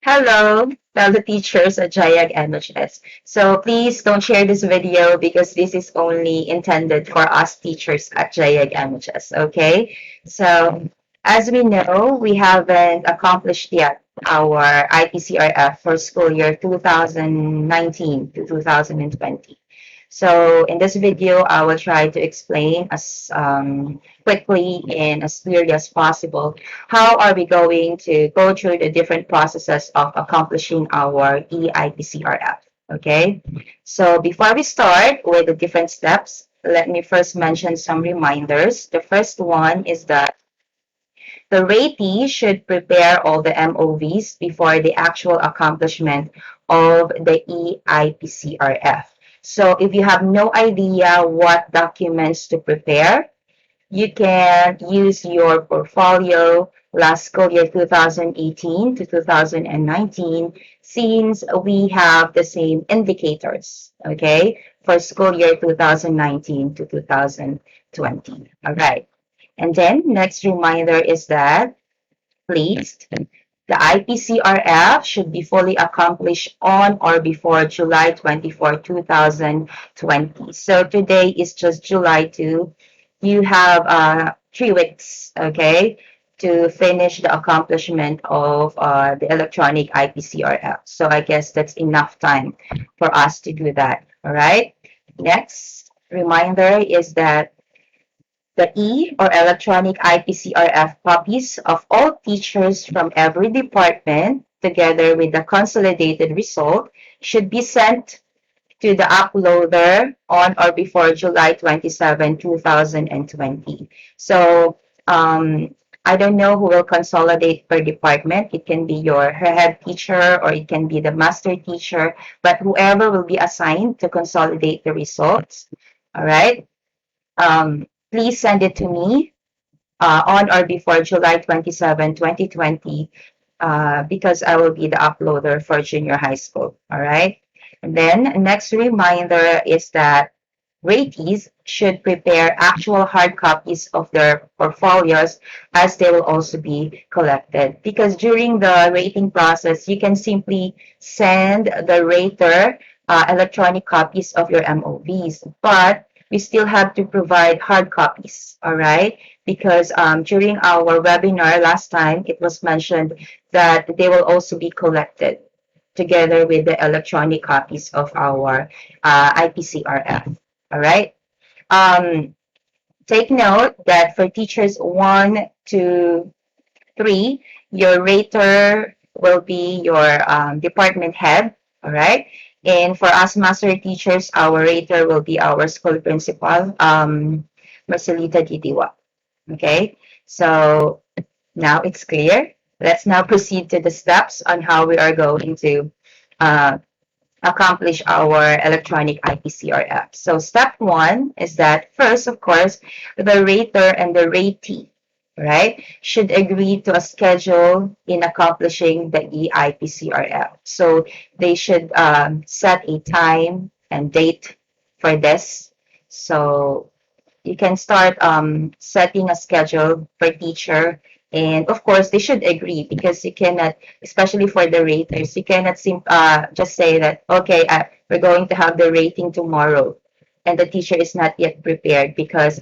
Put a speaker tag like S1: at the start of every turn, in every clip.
S1: Hello, fellow teachers at JAG MHS. So please don't share this video because this is only intended for us teachers at JAG MHS, okay? So as we know, we haven't accomplished yet our IPCRF for school year 2019 to 2020. So in this video, I will try to explain as quickly and as clearly as possible how are we going to go through the different processes of accomplishing our EIPCRF. Okay, so before we start with the different steps, let me first mention some reminders. The first one is that the ratee should prepare all the MOVs before the actual accomplishment of the EIPCRF. So if you have no idea what documents to prepare, you can use your portfolio last school year 2018 to 2019 since we have the same indicators, okay, for school year 2019 to 2020. All right. And then next reminder is that please, the IPCRF should be fully accomplished on or before July 24, 2020. So today is just July 2. You have 3 weeks, okay, to finish the accomplishment of the electronic IPCRF. So I guess that's enough time for us to do that. All right. Next reminder is that the or electronic IPCRF copies of all teachers from every department, together with the consolidated result, should be sent to the uploader on or before July 27, 2020. So, I don't know who will consolidate per department. It can be your head teacher or it can be the master teacher, but whoever will be assigned to consolidate the results. All right. Please send it to me on or before July 27, 2020, because I will be the uploader for junior high school. All right. And then next reminder is that ratees should prepare actual hard copies of their portfolios as they will also be collected. Because during the rating process, you can simply send the rater electronic copies of your MOVs, but we still have to provide hard copies, all right? Because during our webinar last time, it was mentioned that they will also be collected together with the electronic copies of our IPCRF. All right. Um, Take note that for teachers 1 to 3, your rater will be your department head. All right. And for us master teachers, our rater will be our school principal, Marcelita Didiwa. Okay. So now it's clear. Let's now proceed to the steps on how we are going to uh, accomplish our electronic IPCRF. So step one is that first, of course, the rater and the ratee, right, should agree to a schedule in accomplishing the EIPCRF. So they should set a time and date for this. So you can start setting a schedule per teacher. And of course, they should agree because you cannot, especially for the raters, you cannot just say that, okay, we're going to have the rating tomorrow. And the teacher is not yet prepared because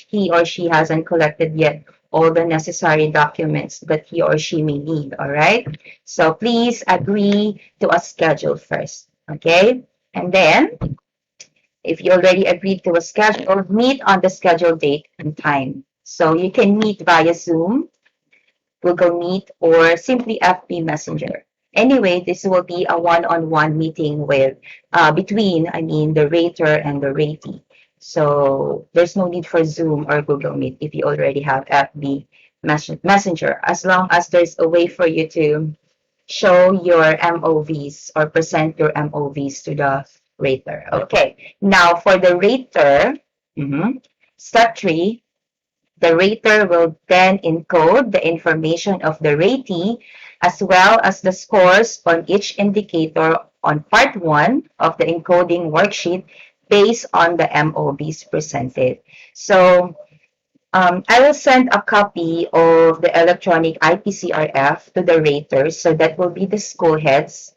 S1: he or she hasn't collected yet all the necessary documents that he or she may need. All right. So please agree to a schedule first. Okay. And then if you already agreed to a schedule, meet on the scheduled date and time. So you can meet via Zoom, Google Meet, or simply FB Messenger. Anyway, this will be a one-on-one meeting with the rater and the ratee. So there's no need for Zoom or Google Meet if you already have FB Messenger, as long as there's a way for you to show your MOVs or present your MOVs to the rater. Okay, now for the rater, step 3, the rater will then encode the information of the ratee as well as the scores on each indicator on part 1 of the encoding worksheet based on the MOVs presented. So I will send a copy of the electronic IPCRF to the raters. So that will be the school heads.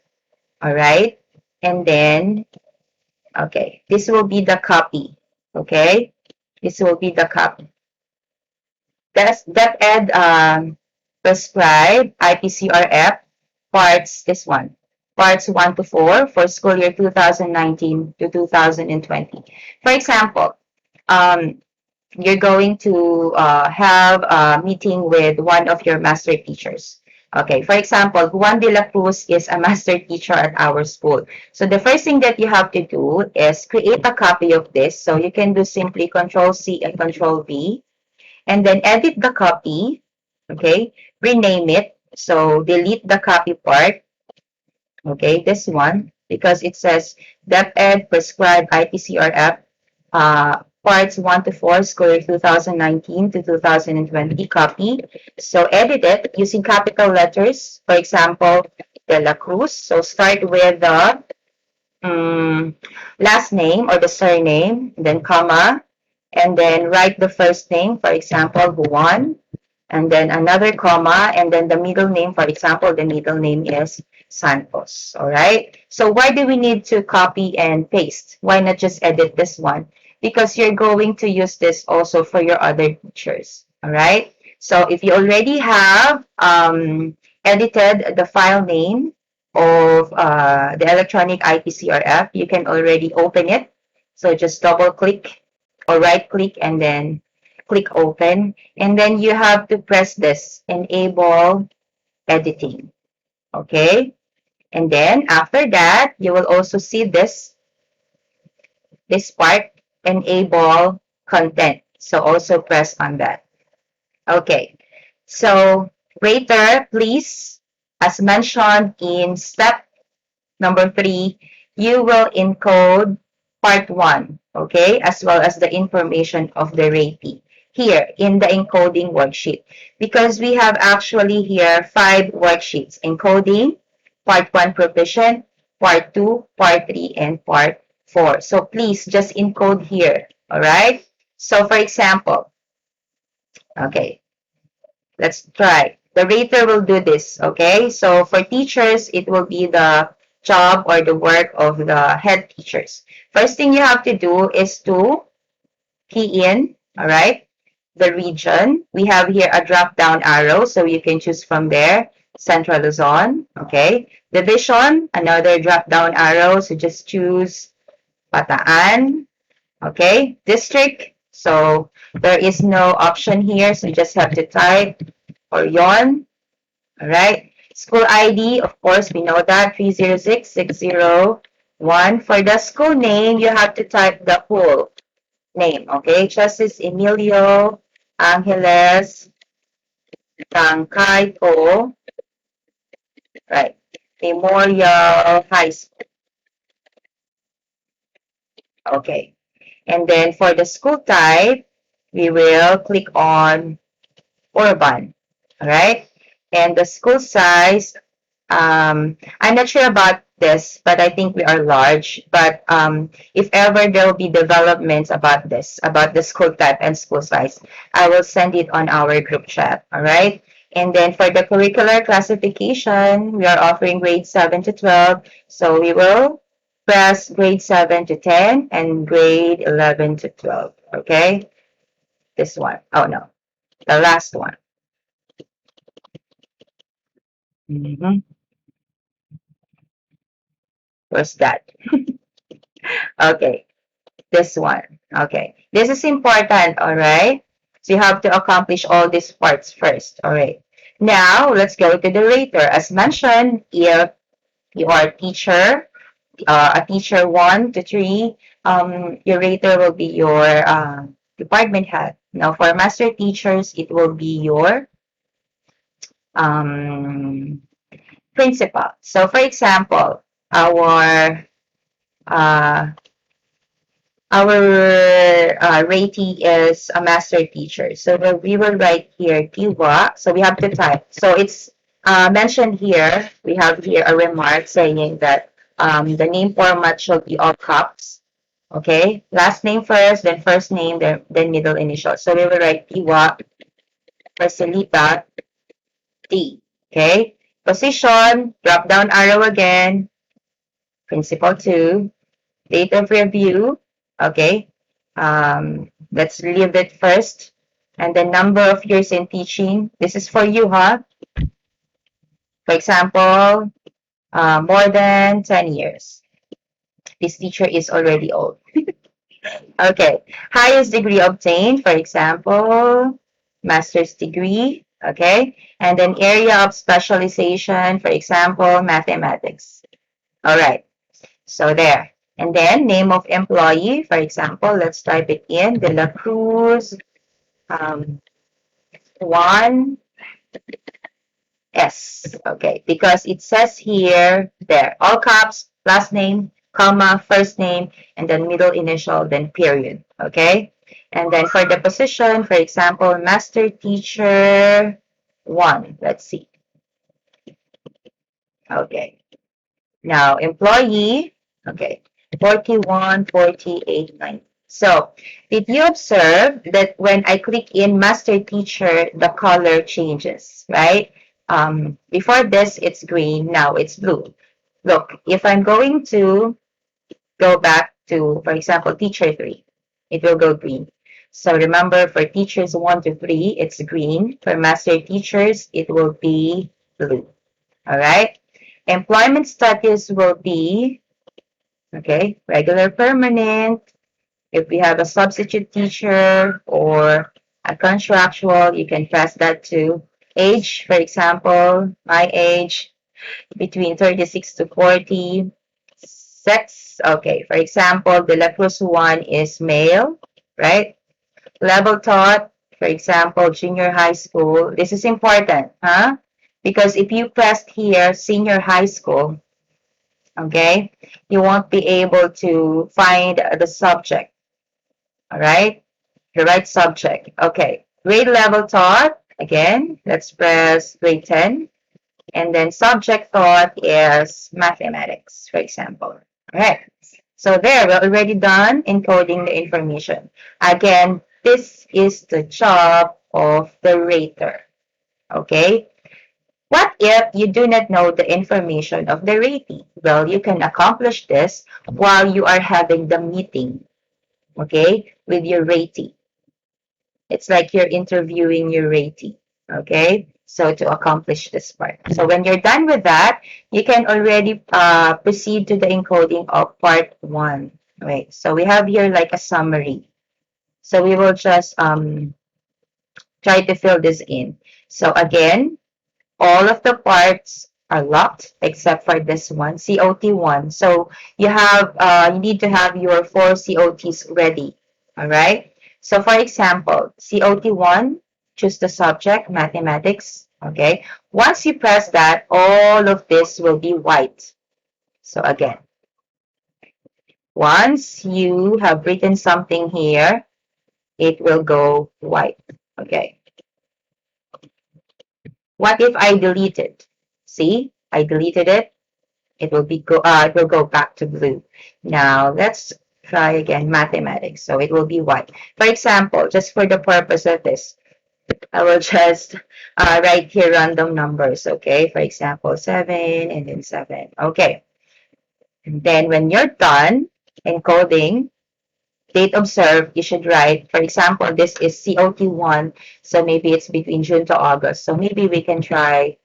S1: All right. And then, okay, this will be the copy. Okay. This will be the copy. That ed prescribe IPCRF parts, this one, parts 1 to 4 for school year 2019 to 2020. For example, um, you're going to have a meeting with one of your master teachers. Okay, for example, Juan de la Cruz is a master teacher at our school. So the first thing that you have to do is create a copy of this. So you can do simply Control C and Control V, and then edit the copy. Okay, rename it. So delete the copy part. Okay, this one, because it says DepEd prescribed IPCRF parts 1 to 4, school year 2019 to 2020 copy. So edit it using capital letters. For example, De La Cruz. So start with the um, last name or the surname, then comma, and then write the first name, for example, Juan, and then another comma, and then the middle name, for example, the middle name is Santos. All right. So why do we need to copy and paste? Why not just edit this one? Because you're going to use this also for your other teachers. All right. So if you already have edited the file name of the electronic IPCRF, you can already open it. So just double click or right click and then click open. And then you have to press this, enable editing. Okay. And then after that, you will also see this part, enable content. So also press on that. Okay. So rater, please, as mentioned in step number 3, you will encode part 1, okay, as well as the information of the ratee here in the encoding worksheet. Because we have actually here 5 worksheets: encoding, part 1 proficient, part 2, part 3, and part 4. So please just encode here, all right? So for example, okay, let's try. The rater will do this, okay? So for teachers, it will be the job or the work of the head teachers. First thing you have to do is to key in, all right, the region. We have here a drop-down arrow, so you can choose from there. Central Luzon, okay? Division, another drop-down arrow, so just choose Bataan, okay? District, so there is no option here, so you just have to type or yon. All right. School ID, of course, we know that 306-601. For the school name, you have to type the full name. Okay. Justice Emilio Angeles Tangkaito. Right. Memorial High School. Okay. And then for the school type, we will click on urban. All right. And the school size, I'm not sure about this, but I think we are large. But if ever there will be developments about this, about the school type and school size, I will send it on our group chat. All right. And then for the curricular classification, we are offering grade 7 to 12. So we will press grade 7 to 10 and grade 11 to 12. Okay. This one. Oh, no. The last one. Mm-hmm. What's that? Okay. This one. Okay. This is important, all right? So you have to accomplish all these parts first, all right? Now, let's go to the rater. As mentioned, if you are a teacher 1 to 3, your rater will be your department head. Now, for master teachers, it will be your um, principal. So, for example, our uh, ratee is a master teacher. So we will write here Cuba. So we have to type. So it's mentioned here. We have here a remark saying that the name format should be all caps. Okay, last name first, then first name, then middle initial. So we will write Tiwa, Marcelita, T. Okay, position, drop down arrow again, principal 2, date of review. Okay, let's leave it first. And the number of years in teaching. This is for you, huh? For example, more than 10 years. This teacher is already old. Okay, highest degree obtained, for example, master's degree. Okay, and then area of specialization, for example, mathematics. All right, so there. And then name of employee, for example, let's type it in, De La Cruz, um, Juan S. Okay, because it says here, there, all caps, last name, comma, first name, and then middle initial, then period. Okay, and then for the position, for example, master teacher 1. Let's see. Okay, now employee, okay, 41, 48, 90. So, did you observe that when I click in master teacher, the color changes, right? Before this, it's green. Now it's blue. Look, if I'm going to go back to, for example, teacher 3, it will go green. So remember, for teachers 1 to 3, it's green. For master teachers, it will be blue. All right? Employment status will be, okay, regular permanent. If we have a substitute teacher or a contractual, you can press that too. Age, for example, my age, between 36 to 40. Sex, okay, for example, the La Cruz 1 is male, right? Level taught, for example, junior high school. This is important, huh? Because if you pressed here, senior high school, okay, you won't be able to find the subject, all right? The right subject. Okay, grade level taught, again, let's press grade 10. And then subject taught is mathematics, for example. All right. So there, we're already done encoding the information. Again, this is the job of the rater. Okay. What if you do not know the information of the rating? Well, you can accomplish this while you are having the meeting, okay, with your rating. It's like you're interviewing your rating. Okay, so to accomplish this part. So when you're done with that, you can already proceed to the encoding of part 1. Right, so we have here like a summary. So we will just try to fill this in. So again, all of the parts are locked except for this one, COT1. So you need to have your 4 COTs ready. All right. So for example, COT1, choose the subject, mathematics. Okay. Once you press that, all of this will be white. So again, once you have written something here, it will go white. Okay. What if I delete it? See, I deleted it. It will go back to blue. Now let's try again mathematics. So it will be white. For example, just for the purpose of this, I will just write here random numbers. Okay, for example, 7 and then 7. Okay, and then when you're done encoding, date observed, you should write, for example, this is COT1, so maybe it's between June to August. So maybe we can try,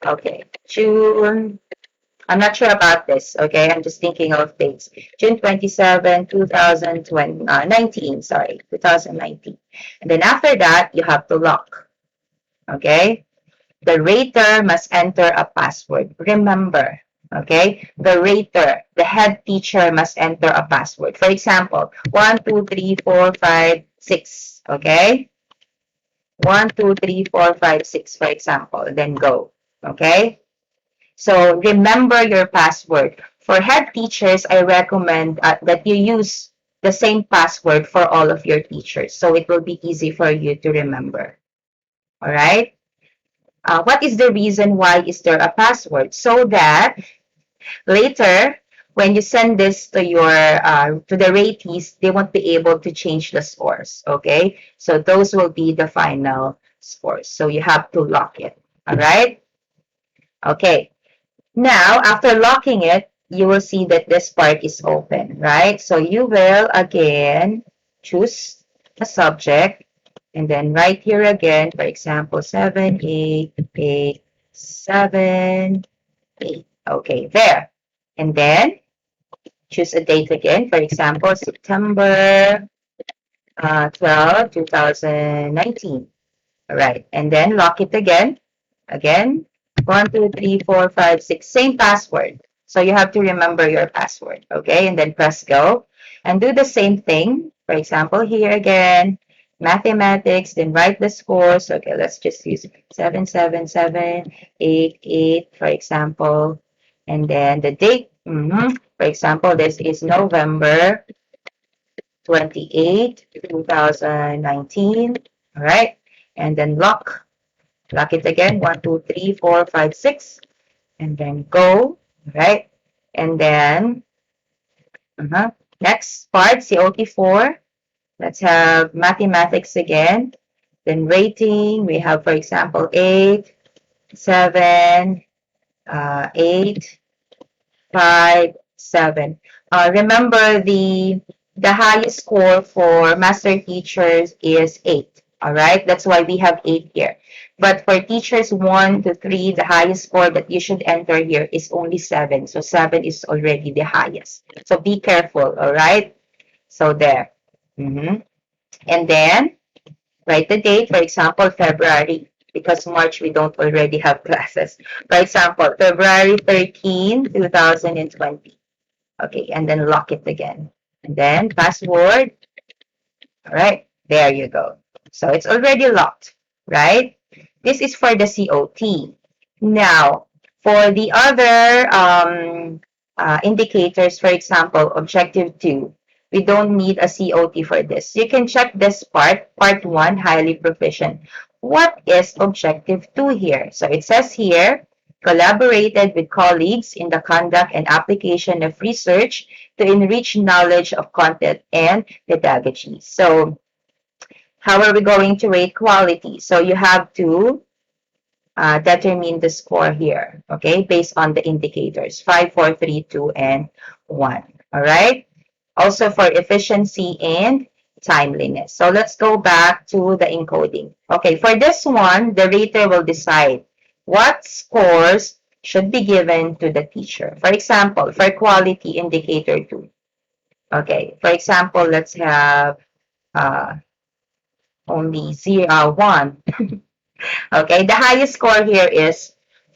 S1: okay, June. I'm not sure about this, okay? I'm just thinking of dates. June 27, 2019, sorry, 2019. And then after that, you have to lock, okay? The rater must enter a password. Remember, okay? The rater, the head teacher must enter a password. For example, 1, 2, 3, 4, 5, 6, okay? 1, 2, 3, 4, 5, 6, for example, then go, okay? So remember your password. For head teachers, I recommend that you use the same password for all of your teachers. So it will be easy for you to remember. All right. What is the reason why is there a password? So that later, when you send this to your to the ratees, they won't be able to change the scores. Okay, so those will be the final scores. So you have to lock it. All right. Okay. Now, after locking it, you will see that this part is open, right? So you will again choose a subject and then right here again, for example, 7, 8, 8, 7, 8. Okay, there. And then choose a date again. For example, September 12, 2019. All right. And then lock it again. Again, 1, 2, 3, 4, 5, 6. Same password. So you have to remember your password. Okay. And then press go. And do the same thing. For example, here again, mathematics, then write the scores. Okay. Let's just use 7, 7, 7, 8, 8, for example. And then the date. For example, this is November 28, 2019. All right. And then lock it again. 1, 2, 3, 4, 5, 6. And then go. All right. And then next part, COT4. Let's have mathematics again. Then rating. We have, for example, 8, 7, 8, 5, 7. Remember the highest score for master teachers is 8. All right, that's why we have 8 here. But for teachers 1 to 3, the highest score that you should enter here is only 7. So 7 is already the highest. So be careful. All right. So there. And then write the date. For example, February, because March we don't already have classes. For example, February 13, 2020. Okay, and then lock it again. And then password. All right, there you go. So it's already locked, right? This is for the COT. Now, for the other indicators, for example, objective 2, we don't need a COT for this. You can check this part 1, highly proficient. What is objective 2 here? So it says here, collaborated with colleagues in the conduct and application of research to enrich knowledge of content and pedagogy. So how are we going to rate quality? So you have to determine the score here, okay, based on the indicators, 5, 4, 3, 2, and 1. All right. Also for efficiency and timeliness. So let's go back to the encoding. Okay, for this one, the rater will decide what scores should be given to the teacher. For example, for quality indicator 2. Okay, for example, let's have only 1. Okay, the highest score here is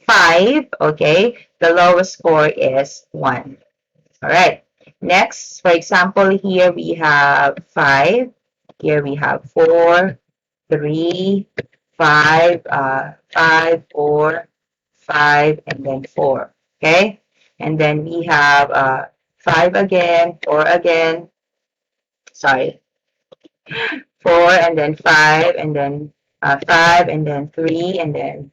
S1: 5. Okay, the lowest score is 1. All right. Next, for example, here we have 5. Here we have 4, 3, 5, 5, 4, 5, and then 4. Okay. And then we have 5 again, 4 again. Sorry. 4 and then 5 and then 5 and then 3 and then,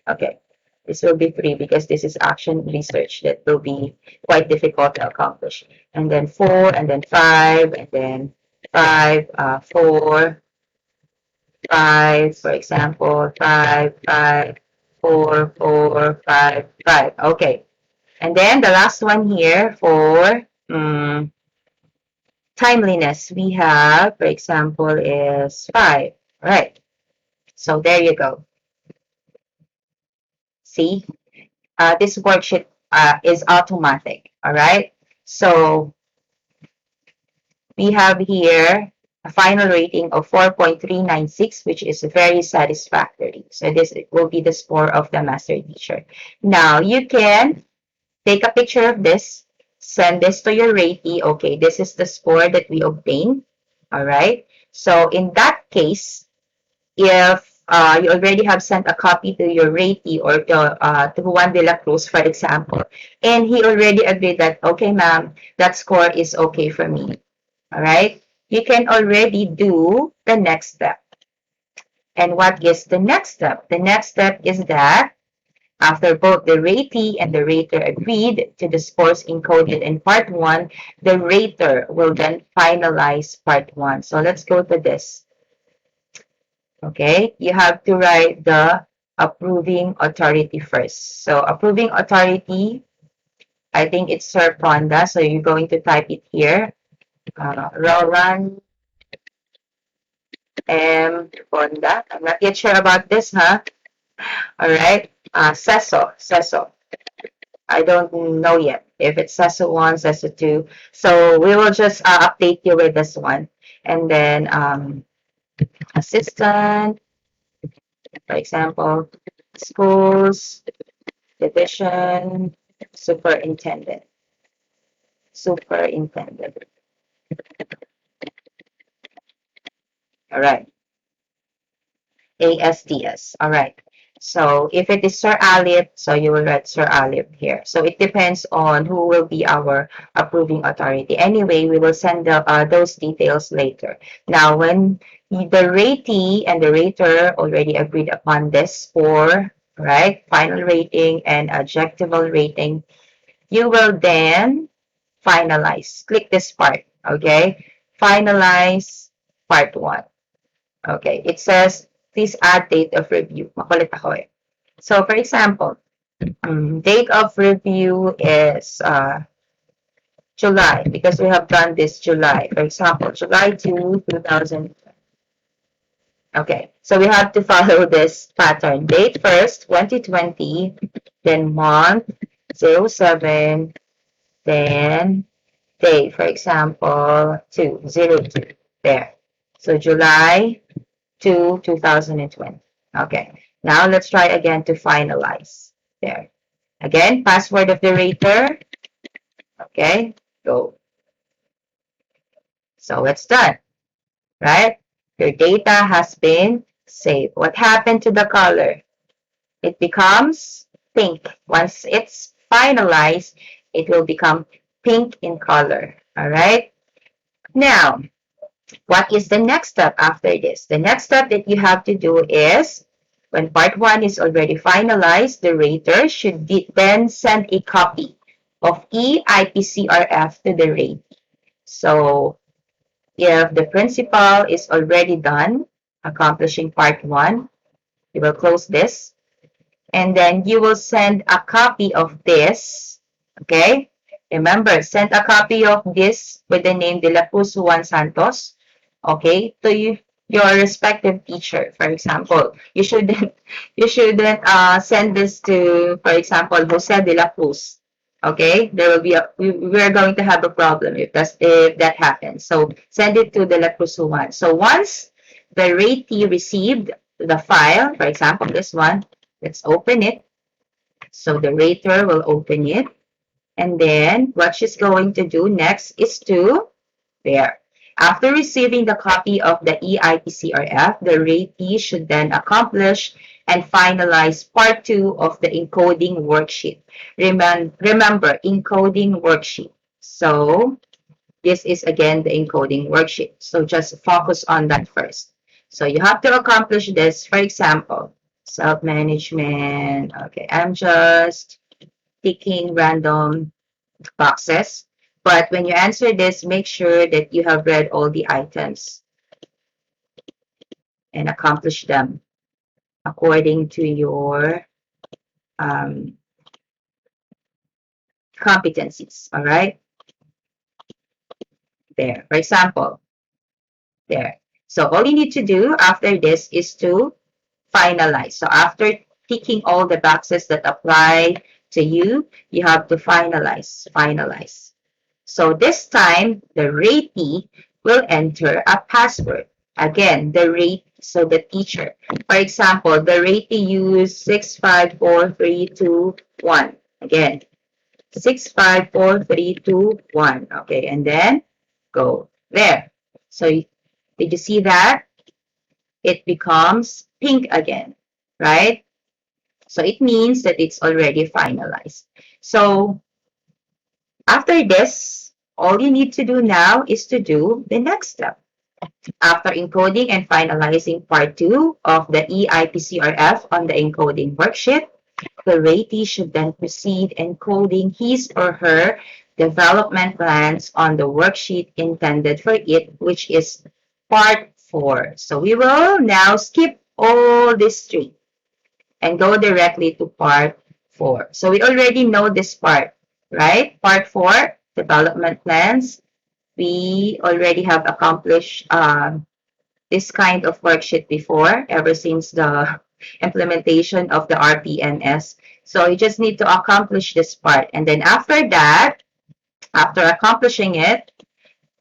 S1: okay. This will be 3 because this is action research that will be quite difficult to accomplish. And then 4, and then 5, and then 5, 4, 5, for example, 5, 5, 4, 4, 5, 5. Okay. And then the last one here for timeliness, we have, for example, is 5. All right. So there you go. See? This worksheet is automatic. All right. So we have here a final rating of 4.396, which is very satisfactory. So this will be the score of the master teacher. Now you can take a picture of this, send this to your ratee. Okay, this is the score that we obtained. All right. So in that case, if you already have sent a copy to your ratee or to Juan de la Cruz, for example, and he already agreed that, okay, ma'am, that score is okay for me. All right. You can already do the next step. And what is the next step? The next step is that After both the ratee and the rater agreed to the scores encoded in part 1, the rater will then finalize part 1. So let's go to this. Okay, you have to write the approving authority first. So approving authority, I think it's Sir Ponda. So you're going to type it here. Roland M. Ponda. I'm not yet sure about this, huh? All right. Seso. I don't know yet if it's Seso 1, Seso 2. So we will just update you with this one. And then assistant, for example, schools, division, superintendent. Superintendent. All right. ASTS. All right. So if it is Sir Alip, so you will write Sir Alip here. So it depends on who will be our approving authority. Anyway, we will send those details later. Now, when the ratee and the rater already agreed upon this score, right, final rating and adjectival rating, you will then finalize. Click this part, okay? Finalize part 1. Okay, it says, please add date of review. Makulit ako eh. So, for example, date of review is July because we have done this July. For example, July 2, 2000. Okay, so we have to follow this pattern. Date first, 2020, then month, 07, then day, for example, 202. There. So July 2020. Okay, now let's try again to finalize. There. Again, password of the rater. Okay, go. So it's done, right? Your data has been saved. What happened to the color? It becomes pink. Once it's finalized, it will become pink in color. All right. Now, what is the next step after this? The next step that you have to do is when part 1 is already finalized, the rater should then send a copy of IPCRF to the ratee. So if the principal is already done accomplishing part 1, you will close this and then you will send a copy of this. Okay? Remember, send a copy of this with the name De La Cruz Juan Santos. Okay? To your respective teacher. For example, you shouldn't send this to, for example, Jose De La Cruz. Okay? There will be we're going to have a problem if that happens. So send it to De La Cruz Juan. So once the ratee received the file, for example, this one, let's open it. So the rater will open it. And then what she's going to do next is to, there. After receiving the copy of the EIPCRF, the ratee should then accomplish and finalize part 2 of the encoding worksheet. Remember, encoding worksheet. So this is again the encoding worksheet. So just focus on that first. So you have to accomplish this. For example, self-management. Okay, I'm just ticking random boxes. But when you answer this, make sure that you have read all the items and accomplish them according to your competencies. All right? There. For example, there. So all you need to do after this is to finalize. So after ticking all the boxes that apply to you, you have to finalize. Finalize. So this time, the ratee will enter a password. Again, the rate, so the teacher. For example, the ratee use 654321. Again, 654321. Okay, and then go there. So did you see that? It becomes pink again, right? So it means that it's already finalized. So after this, all you need to do now is to do the next step. After encoding and finalizing part 2 of the EIPCRF on the encoding worksheet, The ratee should then proceed encoding his or her development plans on the worksheet intended for it, which is part 4. So we will now skip all this 3 and go directly to part 4. So we already know this part, right? Part 4, development plans. We already have accomplished this kind of worksheet before, ever since the implementation of the RPNS. So you just need to accomplish this part. And then after that, after accomplishing it,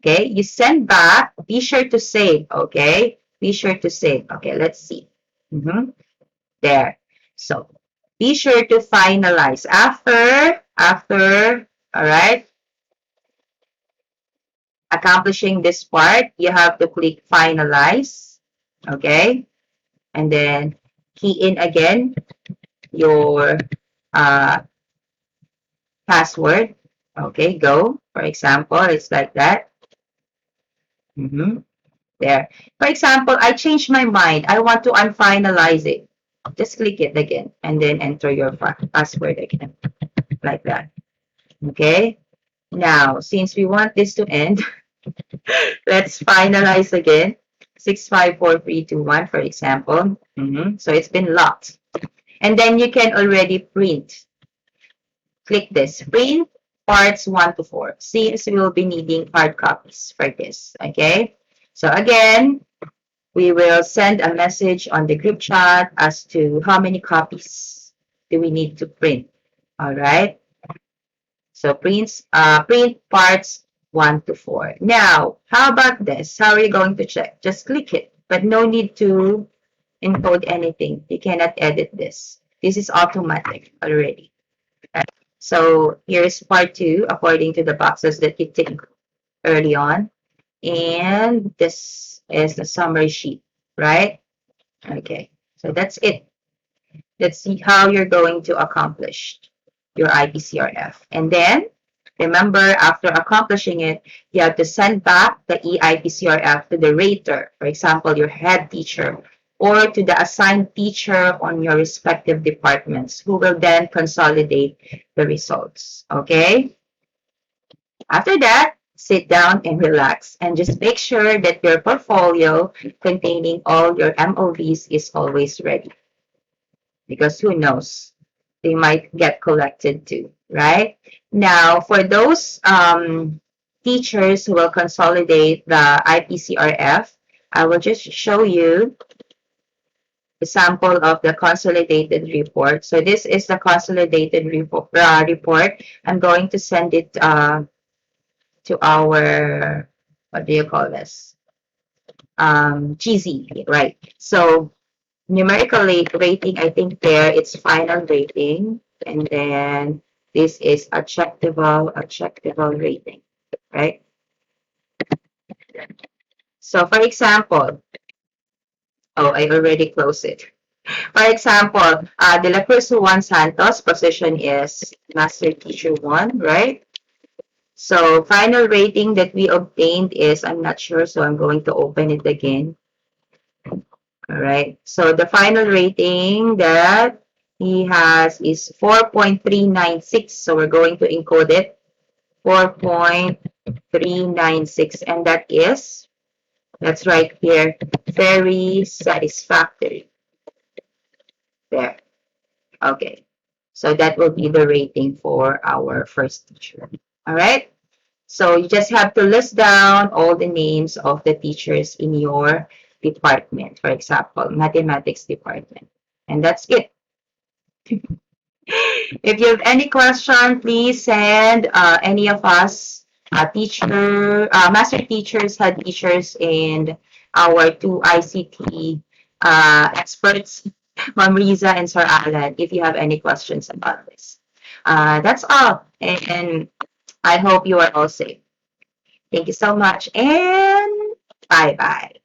S1: okay, you send back, be sure to save, okay? Be sure to save. Okay, let's see. There. So be sure to finalize. After, all right, accomplishing this part, you have to click finalize, okay? And then key in again your uh, password. Okay, go. For example, it's like that. There. For example, I changed my mind. I want to unfinalize it. Just click it again and then enter your password again, like that. Okay. Now, since we want this to end, let's finalize again. 654321, for example. So it's been locked. And then you can already print. Click this. Print parts 1 to 4. Since we will be needing hard copies for this. Okay. So again, we will send a message on the group chat as to how many copies do we need to print. All right. So print parts 1 to 4. Now, how about this? How are you going to check? Just click it, but no need to encode anything. You cannot edit this. This is automatic already. Right? So here's part 2 according to the boxes that you tick early on. And this is the summary sheet, right? Okay, so that's it. Let's see how you're going to accomplish your IPCRF. And then, remember, after accomplishing it, you have to send back the eIPCRF to the rater, for example, your head teacher, or to the assigned teacher on your respective departments, who will then consolidate the results. Okay? After that, sit down and relax and just make sure that your portfolio containing all your MOVs is always ready. Because who knows, they might get collected too, right? Now, for those teachers who will consolidate the IPCRF, I will just show you the sample of the consolidated report. So this is the consolidated report. I'm going to send it to our, what do you call this? GZ, right? So numerical rating, I think there it's final rating, and then this is objectable rating, right? So for example, oh, I already closed it. For example, De La Cruz Juan Santos position is Master Teacher 1, right? So final rating that we obtained is, I'm not sure, so I'm going to open it again. All right. So the final rating that he has is 4.396. So we're going to encode it. 4.396. And that's right here, very satisfactory. There. Okay. So that will be the rating for our first teacher. All right. So you just have to list down all the names of the teachers in your department, for example, mathematics department. And that's it. If you have any question, please send any of us, master teachers, head teachers, and our 2 ICT experts, Ma'am Riza and Sir Alan, if you have any questions about this. That's all. And I hope you are all safe. Thank you so much, and bye-bye.